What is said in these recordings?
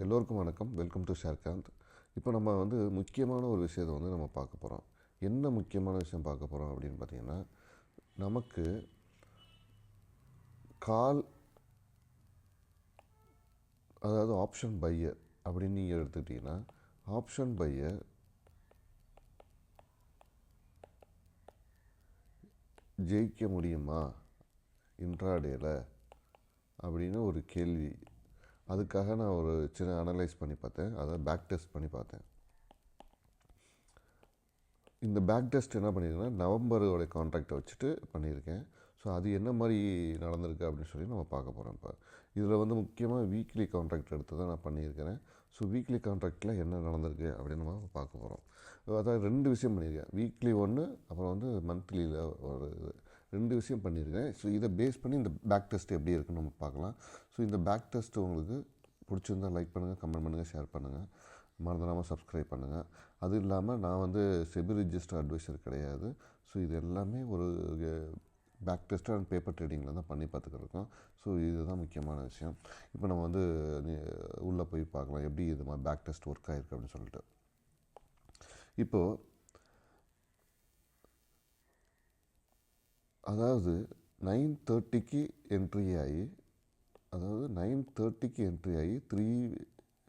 எல்லோருக்கும் வணக்கம். Welcome to Sherkanth. இப்போ நம்ம முக்கியமான ஒரு விஷயத்தை நம்ம பார்க்க போகிறோம். என்ன முக்கியமான விஷயம் பார்க்க போகிறோம் அப்படின்னு பார்த்தீங்கன்னா, நமக்கு கால், அதாவது ஆப்ஷன் பையர் அப்படின்னு நீங்கள் எடுத்துக்கிட்டிங்கன்னா, ஆப்ஷன் பையர் ஜெயிக்க முடியுமா இன்ட்ராடேயில் அப்படின்னு ஒரு கேள்வி. அதுக்காக நான் ஒரு சின்ன அனலைஸ் பண்ணி பார்த்தேன், அதை பேக் டெஸ்ட் பண்ணி பார்த்தேன். இந்த பேக் டெஸ்ட் என்ன பண்ணியிருக்கேன்னா, நவம்பரோடைய கான்ட்ராக்டை வச்சுட்டு பண்ணியிருக்கேன். ஸோ அது என்ன மாதிரி நடந்திருக்கு அப்படின்னு சொல்லி நம்ம பார்க்க போகிறோம். இப்போ இதில் முக்கியமாக வீக்லி கான்ட்ராக்ட் எடுத்து தான் நான் பண்ணியிருக்கிறேன். ஸோ வீக்லி கான்ட்ராக்டில் என்ன நடந்திருக்கு அப்படின்னு நம்ம பார்க்க போகிறோம். அதாவது 2 விஷயம் பண்ணியிருக்கேன். வீக்லி ஒன்று, அப்புறம் மந்த்லியில் ஒரு 2 விஷயம் பண்ணியிருக்கேன். ஸோ இதை பேஸ் பண்ணி இந்த பேக் டெஸ்ட் எப்படி இருக்குன்னு நம்ம பார்க்கலாம். ஸோ இந்த பேக் டெஸ்ட் உங்களுக்கு பிடிச்சிருந்தால் லைக் பண்ணுங்கள், கமெண்ட் பண்ணுங்கள், ஷேர் பண்ணுங்கள், மறந்துடாமல் சப்ஸ்கிரைப் பண்ணுங்கள். அது இல்லாமல் நான் செபி ரிஜிஸ்டர் அட்வைசர் கிடையாது. ஸோ இது எல்லாமே ஒரு பேக் டெஸ்ட் அண்ட் பேப்பர் ட்ரேடிங்கில் தான் பண்ணி பார்த்துக்கிருக்கோம். ஸோ இதுதான் முக்கியமான விஷயம். இப்போ நம்ம உள்ளே போய் பார்க்கலாம் எப்படி இது மாதிரி பேக் டெஸ்ட் ஒர்க் ஆகிருக்கு அப்படின்னு சொல்லிட்டு. இப்போது அதாவது 9:30க்கு என்ட்ரி ஆகி, அதாவது 9:30க்கு என்ட்ரி ஆகி 3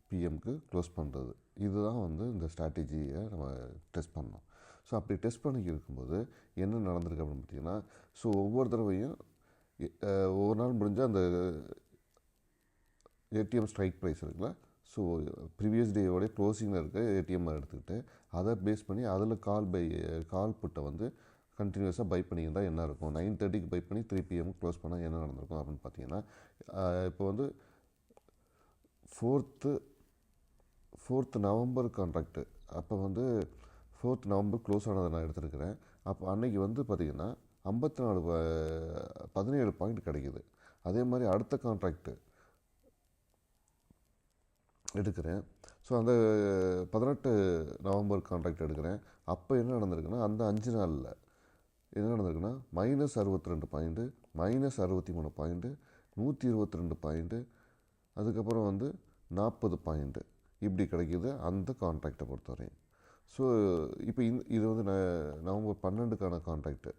PM க்ளோஸ் பண்ணுறது. இதுதான் இந்த ஸ்ட்ராட்டஜியை நம்ம டெஸ்ட் பண்ணோம். ஸோ அப்படி டெஸ்ட் பண்ணி இருக்கும்போது என்ன நடந்திருக்கு அப்படின்னு பார்த்தீங்கன்னா, ஸோ ஒவ்வொரு தடவையும் ஒவ்வொரு நாள் முடிஞ்சால் அந்த ஏடிஎம் ஸ்ட்ரைக் ப்ரைஸ் இருக்குல்ல, ஸோ ப்ரீவியஸ் டேயோடைய க்ளோசிங்கில் இருக்க ஏடிஎம்மை எடுத்துக்கிட்டு அதை பேஸ் பண்ணி அதில் கால் புட்டை கண்டினியூஸாக பை பண்ணியிருந்தால் என்ன இருக்கும், 9:30க்கு பை பண்ணி 3 PM க்ளோஸ் பண்ணால் என்ன நடந்திருக்கும் அப்படின்னு பார்த்தீங்கன்னா, இப்போ 4th நவம்பர் கான்ட்ராக்டு, அப்போ 4th நவம்பர் க்ளோஸ் ஆனதை நான் எடுத்துருக்கிறேன். அப்போ அன்றைக்கி பார்த்திங்கன்னா 17 பாயிண்ட் கிடைக்கிது. அதே மாதிரி அடுத்த கான்ட்ராக்டு எடுக்கிறேன். ஸோ அந்த 18 நவம்பர் கான்ட்ராக்ட் எடுக்கிறேன். அப்போ என்ன நடந்திருக்குன்னா, அந்த 5 நாளில் என்ன நடந்திருக்குன்னா, -62 பாயிண்ட்டு, -63 பாயிண்ட்டு, 122 பாயிண்ட்டு, அதுக்கப்புறம் 40 பாயிண்ட்டு இப்படி கிடைக்கிது அந்த கான்ட்ராக்டை பொறுத்தவரையும். ஸோ இப்போ இது நவம்பர் 12க்கான கான்ட்ராக்டு,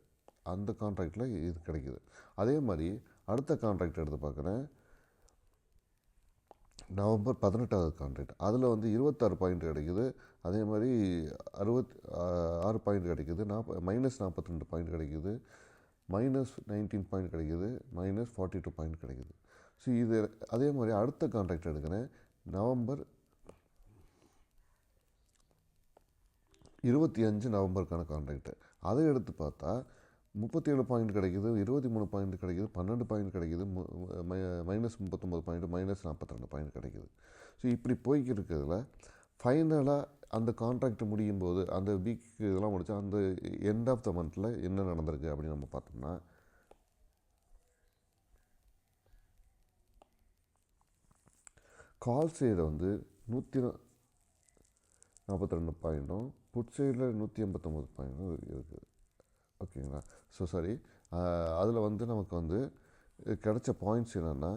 அந்த கான்ட்ராக்டில் இது கிடைக்கிது. அதே மாதிரி அடுத்த கான்ட்ராக்ட் எடுத்து பார்க்குறேன், நவம்பர் 18வது கான்ட்ராக்ட். அதில் 26 பாயிண்ட் கிடைக்கிது. அதே மாதிரி 66 பாயிண்ட் கிடைக்கிது. -42 பாயிண்ட் கிடைக்கிது, -19 பாயிண்ட் கிடைக்கிது, -42 பாயிண்ட் கிடைக்கிது. ஸோ இது அதே மாதிரி அடுத்த கான்ட்ராக்ட் எடுக்கிறேன், நவம்பர் 25 நவம்பருக்கான கான்ட்ராக்டு. அதை எடுத்து பார்த்தா 37 பாயிண்ட் கிடைக்கிது, 23 பாயிண்ட் கிடைக்கிது, 12 பாயிண்ட் கிடைக்கிது, -39 பாயிண்ட், -42 பாயிண்ட் கிடைக்கிது. ஸோ இப்படி போய்க்கு இருக்கிறதுல ஃபைனலாக அந்த கான்ட்ராக்ட் முடியும் போது, அந்த வீக் இதெல்லாம் முடித்தா அந்த எண்ட் ஆஃப் த மந்தில் என்ன நடந்திருக்கு அப்படின்னு நம்ம பார்த்தோம்னா, கால் சைடு 142 பாயிண்ட்டும், புட் சைடில் 189 பாயிண்ட்டும் இருக்குது. ஓகேங்களா? ஸோ சாரி, அதில் நமக்கு கிடைச்ச பாயிண்ட்ஸ் என்னென்னா,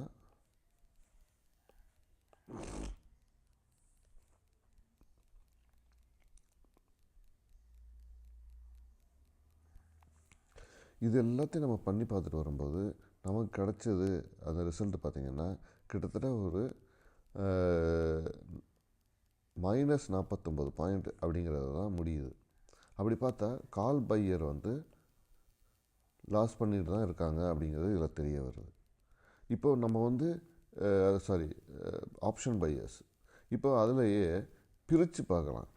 இது எல்லாத்தையும் நம்ம பண்ணி பார்த்துட்டு வரும்போது நமக்கு கிடைச்சது அந்த ரிசல்ட் பார்த்திங்கன்னா, கிட்டத்தட்ட ஒரு -49 பாயிண்ட் அப்படிங்கிறது தான் முடியுது. அப்படி பார்த்தா கால் பையர் லாஸ் பண்ணிட்டு தான் இருக்காங்க அப்படிங்கிறது இதில் தெரிய வருது. இப்போ நம்ம ஆப்ஷன் பையர்ஸ், இப்போ அதிலேயே பிரித்து பார்க்கலாம்.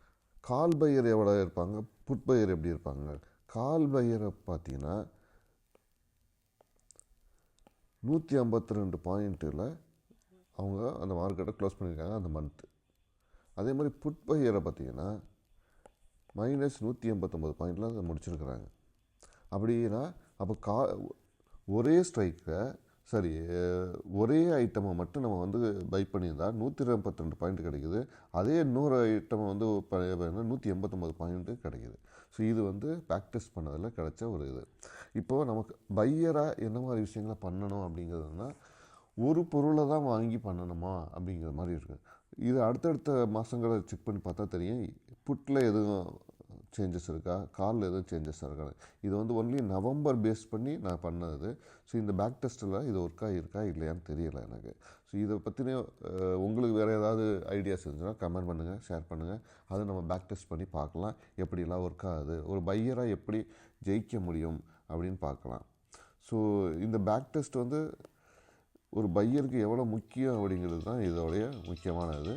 கால் பையர் எவ்வளோ இருப்பாங்க, புட் பையர் எப்படி இருப்பாங்க. கால் பையரை பார்த்தீங்கன்னா 152 பாயிண்ட்டில் அவங்க அந்த மார்க்கெட்டை க்ளோஸ் பண்ணியிருக்காங்க அந்த மந்த்து. அதே மாதிரி புட் பையரை பார்த்தீங்கன்னா -189 பாயிண்டில் அதை முடிச்சிருக்கிறாங்க. அப்படின்னா அப்போ ஒரே ஸ்ட்ரைக்கை ஒரே ஐட்டமை மட்டும் நம்ம பை பண்ணியிருந்தால் 122 பாயிண்ட் கிடைக்குது. அதே இன்னொரு ஐட்டமை 189 பாயிண்ட்டு கிடைக்கிது. ஸோ இது பேக் டெஸ்ட் பண்ணதில் கிடைச்ச ஒரு இது. இப்போது நமக்கு பையராக என்ன மாதிரி விஷயங்களை பண்ணணும் அப்படிங்கிறதுனா, ஒரு பொருளை தான் வாங்கி பண்ணணுமா அப்படிங்கிற மாதிரி இருக்குது. இது அடுத்தடுத்த மாதங்களை செக் பண்ணி பார்த்தா தெரியும் புட்டில் எதுவும் சேஞ்சஸ் இருக்கா, காலில் எதுவும் சேஞ்சஸ் இருக்கா. இது வந்து ஒன்லி நவம்பர் பேஸ் பண்ணி நான் பண்ணது. ஸோ இந்த பேக் டெஸ்ட்டில் இது ஒர்க் ஆகியிருக்கா இல்லையான்னு தெரியலை எனக்கு. ஸோ இதை பற்றின உங்களுக்கு வேறு ஏதாவது ஐடியாஸ் இருந்துச்சுன்னா கமெண்ட் பண்ணுங்கள், ஷேர் பண்ணுங்கள். அதை நம்ம பேக் டெஸ்ட் பண்ணி பார்க்கலாம் எப்படிலாம் ஒர்க் ஆகுது, ஒரு பையராக எப்படி ஜெயிக்க முடியும் அப்படின்னு பார்க்கலாம். ஸோ இந்த பேக் டெஸ்ட் வந்து ஒரு பையருக்கு எவ்வளோ முக்கியம் அப்படிங்கிறது தான் இதோடைய முக்கியமானது.